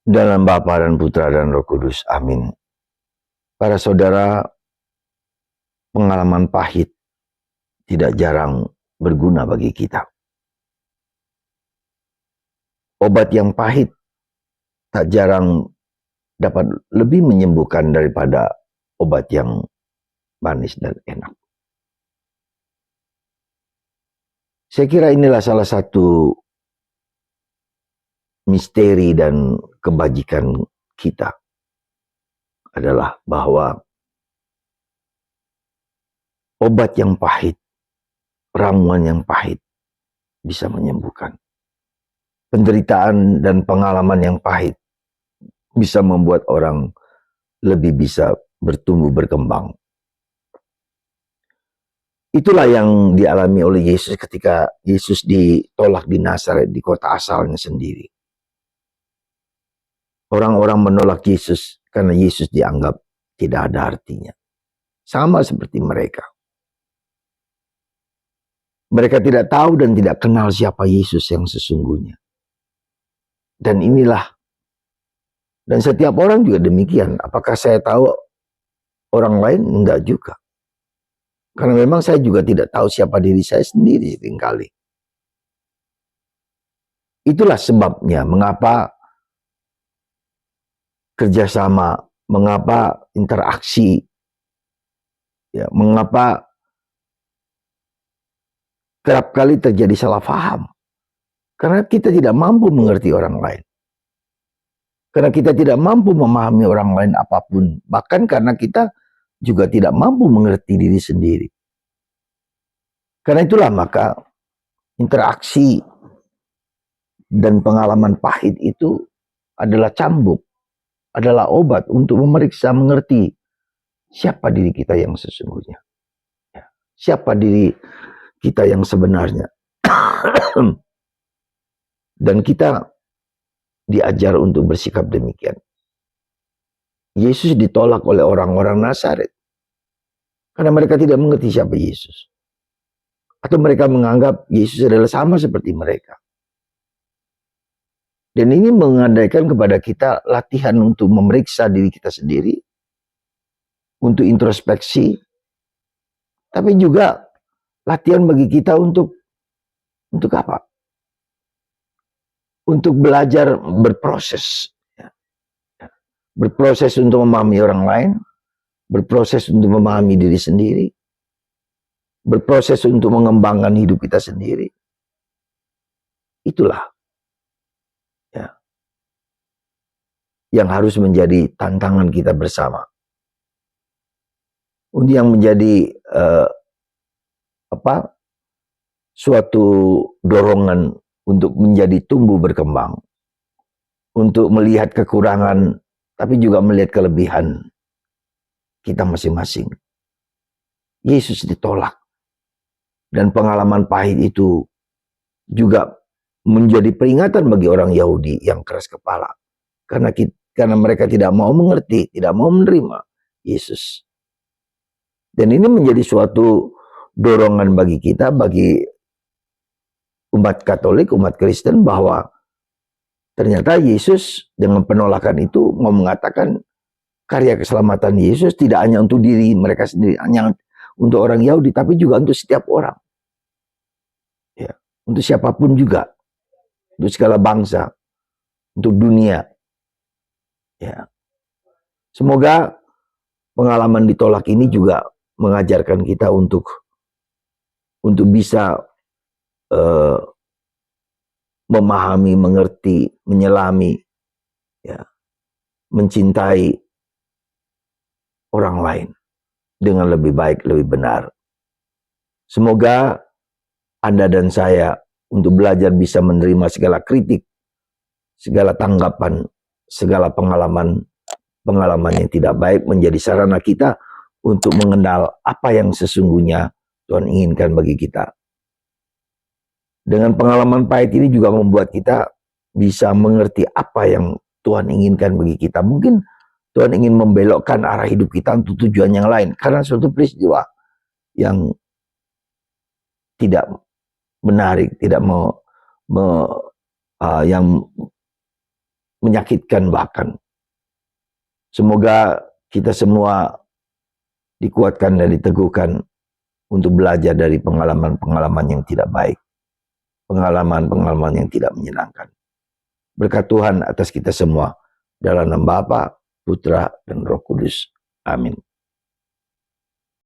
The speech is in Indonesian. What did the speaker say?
Dalam Bapa dan Putra dan Roh Kudus. Amin. Para saudara, pengalaman pahit tidak jarang berguna bagi kita. Obat yang pahit tak jarang dapat lebih menyembuhkan daripada obat yang manis dan enak. Saya kira inilah salah satu misteri dan kebajikan kita, adalah bahwa obat yang pahit, ramuan yang pahit bisa menyembuhkan. Penderitaan dan pengalaman yang pahit bisa membuat orang lebih bisa bertumbuh berkembang. Itulah yang dialami oleh Yesus ketika Yesus ditolak di Nazaret, di kota asalnya sendiri. Orang-orang menolak Yesus karena Yesus dianggap tidak ada artinya. Sama seperti mereka. Mereka tidak tahu dan tidak kenal siapa Yesus yang sesungguhnya. Dan inilah, dan setiap orang juga demikian. Apakah saya tahu orang lain? Enggak juga. Karena memang saya juga tidak tahu siapa diri saya sendiri seringkali. Itulah sebabnya mengapa kerjasama, mengapa interaksi, ya, mengapa kerap kali terjadi salah paham. Karena kita tidak mampu mengerti orang lain. Karena kita tidak mampu memahami orang lain apapun. Bahkan karena kita juga tidak mampu mengerti diri sendiri. Karena itulah maka interaksi dan pengalaman pahit itu adalah cambuk, adalah obat untuk memeriksa, mengerti siapa diri kita yang sesungguhnya. Siapa diri kita yang sebenarnya. Dan kita diajar untuk bersikap demikian. Yesus ditolak oleh orang-orang Nazaret karena mereka tidak mengerti siapa Yesus. Atau mereka menganggap Yesus adalah sama seperti mereka. Dan ini mengandaikan kepada kita latihan untuk memeriksa diri kita sendiri, untuk introspeksi, tapi juga latihan bagi kita untuk apa? Untuk belajar berproses. Berproses untuk memahami orang lain, berproses untuk memahami diri sendiri, berproses untuk mengembangkan hidup kita sendiri. Itulah ya, yang harus menjadi tantangan kita bersama. Untuk yang menjadi suatu dorongan untuk menjadi tumbuh berkembang, untuk melihat kekurangan tapi juga melihat kelebihan kita masing-masing. Yesus ditolak, dan pengalaman pahit itu juga menjadi peringatan bagi orang Yahudi yang keras kepala, karena mereka tidak mau mengerti, tidak mau menerima Yesus. Dan ini menjadi suatu dorongan bagi kita, bagi umat Katolik, umat Kristen, bahwa ternyata Yesus dengan penolakan itu mau mengatakan karya keselamatan Yesus tidak hanya untuk diri mereka sendiri, hanya untuk orang Yahudi, tapi juga untuk setiap orang. Ya, untuk siapapun juga, untuk segala bangsa, untuk dunia. Ya. Semoga pengalaman ditolak ini juga mengajarkan kita untuk bisa memahami, mengerti, menyelami, ya, mencintai orang lain dengan lebih baik, lebih benar. Semoga Anda dan saya untuk belajar bisa menerima segala kritik, segala tanggapan, segala pengalaman yang tidak baik menjadi sarana kita untuk mengenal apa yang sesungguhnya Tuhan inginkan bagi kita. Dengan pengalaman pahit ini juga membuat kita bisa mengerti apa yang Tuhan inginkan bagi kita. Mungkin Tuhan ingin membelokkan arah hidup kita untuk tujuan yang lain, karena suatu peristiwa yang tidak menarik, tidak yang menyakitkan bahkan. Semoga kita semua dikuatkan dan diteguhkan untuk belajar dari pengalaman-pengalaman yang tidak baik, pengalaman-pengalaman yang tidak menyenangkan. Berkat Tuhan atas kita semua, dalam nama Bapa, Putra, dan Roh Kudus. Amin.